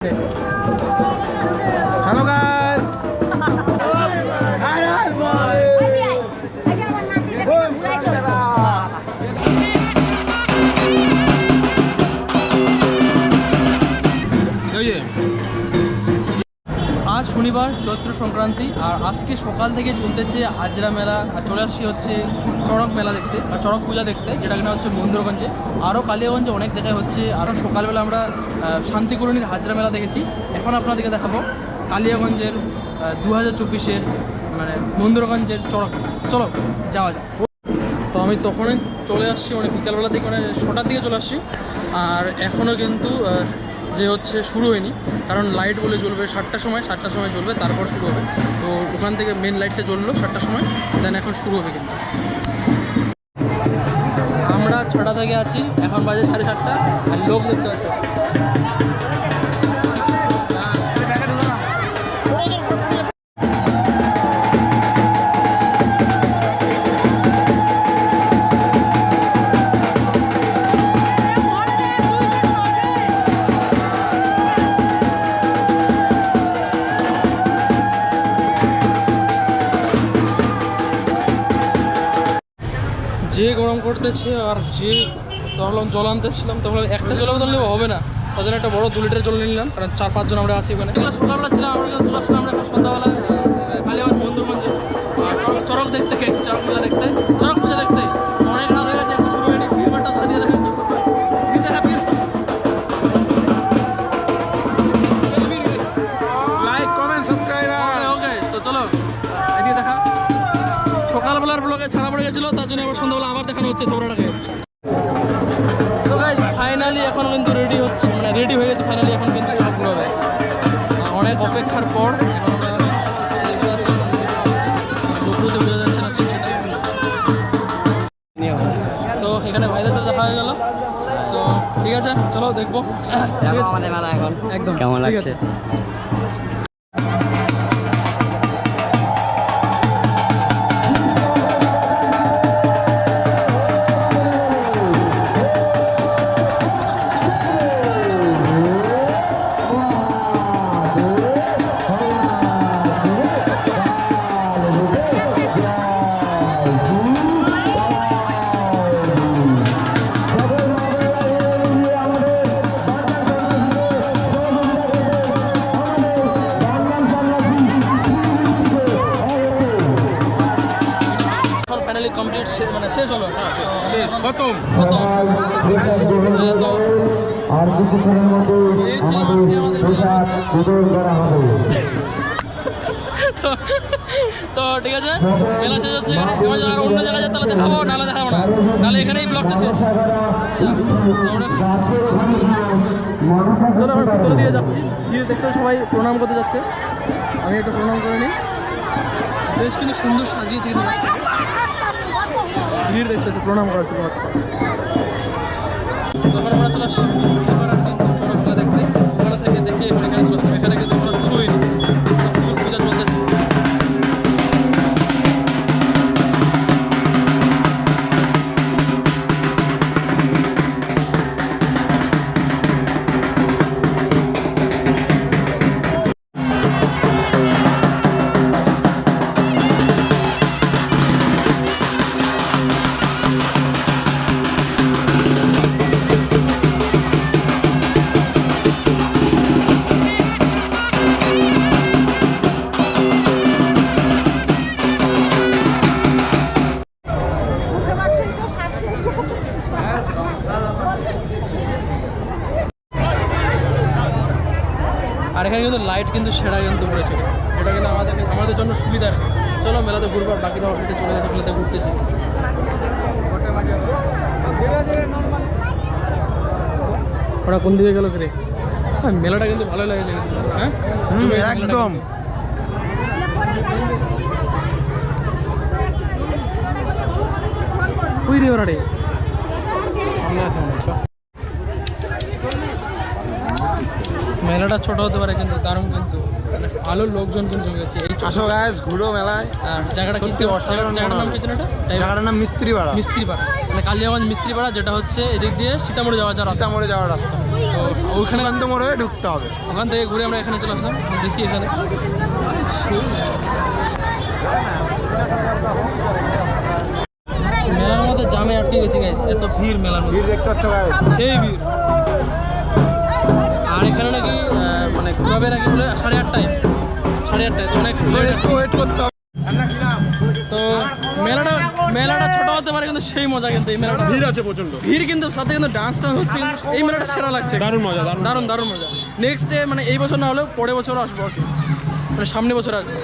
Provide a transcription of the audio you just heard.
Hello guys. आज शनिवार चैत्र संक्रांति और आज के सकाल থেকে চলতেছে হাজরা মেলা আর চলে আসছি হচ্ছে চড়ক মেলা দেখতে বা চড়ক পূজা দেখতে, যেটা কিনা হচ্ছে মন্দিরগঞ্জে, আরও কালিয়াগঞ্জে অনেক জায়গায় হচ্ছে। আরও সকালবেলা আমরা শান্তিকরণীর হাজরা মেলা দেখেছি। এখন আপনাদেরকে দেখাবো কালিয়াগঞ্জের 2024-এর মানে মন্দিরগঞ্জের চড়ক মেলা। চলো যাওয়া যাক। তো আমি তখনই চলে আসছি, মানে বিকালবেলা থেকে, মানে 6টার দিকে চলে আসছি। আর এখনও কিন্তু যে হচ্ছে শুরু হয়নি, কারণ লাইট বলে জ্বলবে 7টার সময় জ্বলবে, তারপর শুরু হবে। তো ওখান থেকে মেন লাইটটা জ্বললো 7টার সময়, দেন এখন শুরু হবে। কিন্তু আমরা 6টা থেকে আছি, এখন বাজে 7:30, আর লোক দেখতে পাচ্ছি। যে গরম করতেছে, আর যে ধরলাম জল আনতেছিলাম, তখন একটা জল বোতল নেবো হবে না, তার জন্য একটা বড় 2 লিটার জল নিলাম, কারণ 4-5 জন আমরা আছি ওখানে। এগুলো সকালবেলা ছিলাম, আমরা কিন্তু চলে আসলাম আমরা এখন সন্ধ্যাবেলা কালিয়াগঞ্জ মন্দিরগঞ্জে চড়ক দেখতে গেছি, চড়ক মেলা দেখতে, চড়ক পূজা দেখতে। অনেক রাত হয়ে গেছে, এখন শুরু হয়নি। ভিড়টা সাথে দিয়ে দেখেন, Like, comment, subscribe. ওকে। তো চলো এদিকে দেখা। সকালবেলার ব্লগে ছাড়া পড়ে গেছিলো, তার জন্য আবার সন্ধ্যাবেলা আবার দেখানো হচ্ছে থোবড়াটাকে। তো গাইস ফাইনালি এখন কিন্তু রেডি হচ্ছে, মানে রেডি হয়ে গেছে ফাইনালি। এখন কিন্তু চড়ক ঘুরাবে, অনেক অপেক্ষার পর। দুপুরতে বোঝা যাচ্ছে না সেটা। তো এখানে ভাইদের সাথে দেখা হয়ে গেল। তো ঠিক আছে, চলো দেখবো আমাদের মেলা এখন একদম কেমন লাগছে। কমপ্লিট, মানে শেষ হলো, খতম। তো ঠিক আছে, মেলা শেষ হচ্ছে এখানে। আর অন্য জায়গায় তাহলে দেখাবো, নাহলে দেখাবো না, নাহলে এখানেই ব্লগটা শেষ। চলো আমরা ভিতরে দিয়ে যাচ্ছি, গিয়ে দেখতে সবাই প্রণাম করতে যাচ্ছে। আমি একটু প্রণাম করে নিই। বেশ কিন্তু সুন্দর সাজিয়েছে কিন্তু গাছটাকে, ভিড় দেখতেছে প্রণাম করা শুধুমাত্র। তখন আমরা চলে আসছি চড়ক মেলা দেখতে। ওখানে থেকে দেখে এখানে চলে আসলাম। এখানে কিন্তু আমরা শুরু হয়নি, পূজা চলতেছে। আর এখানে কিন্তু লাইট কিন্তু সেরা কিন্তু করেছে, এটা কিন্তু আমাদের জন্য সুবিধার। চলো মেলাতে ঘুরবো, আর বাকিরা অলরেডি চলে গেছে মেলাতে ঘুরতেছি। ওরা কোন দিকে গেল ফিরে? হ্যাঁ, মেলাটা কিন্তু ভালো লাগছে কিন্তু। হ্যাঁ একদম। ওই রে ওরা রে, মেলাটা ছোট হতে পারে কিন্তু দারুণ কিন্তু। মানে ভালো লোকজন জমে গেছে এই আসো গাইস ঘুরো মেলায়। আর জায়গাটা সত্যি অসাধারণ জায়গাটার নাম মনে কি ছিল এটা? জায়গাটার নাম মিস্ত্রিপাড়া, মিস্ত্রিপাড়া, মানে কালিয়াগঞ্জ মিস্ত্রিপাড়া, যেটা হচ্ছে এদিক দিয়ে সীতামঢ়ি যাওয়া যাওয়ার রাস্তা। সীতামঢ়ি যাওয়ার রাস্তা। তো ওইখানে সুকান্ত মোড় হয়ে ঢুকতে হবে। ওখান থেকে ঘুরে আমরা এখানে চলে আসলাম, দেখি এখানে মেলার মধ্যে জামে আটকে গেছি গাইস, এত ভিড় মেলার মধ্যে, ভিড় দেখতে পাচ্ছ গাইস। সেই ভিড়। আর এখানে নাকি মানে ঘুরাবে নাকি বলে 8:30টায় তো অনেক একটু ওয়েট করতে হবে। তো মেলাটা ছোট হতে পারে কিন্তু সেই মজা, কিন্তু এই মেলাটা ভিড় আছে প্রচন্ড। ভিড় কিন্তু সাথে কিন্তু ডান্স হচ্ছে, কিন্তু এই মেলাটা সেরা লাগছে, দারুণ মজা, দারুণ মজা। নেক্সট ডে মানে এই বছর না হলেও পরের বছর আসবো আর কি, মানে সামনে বছর আসবো।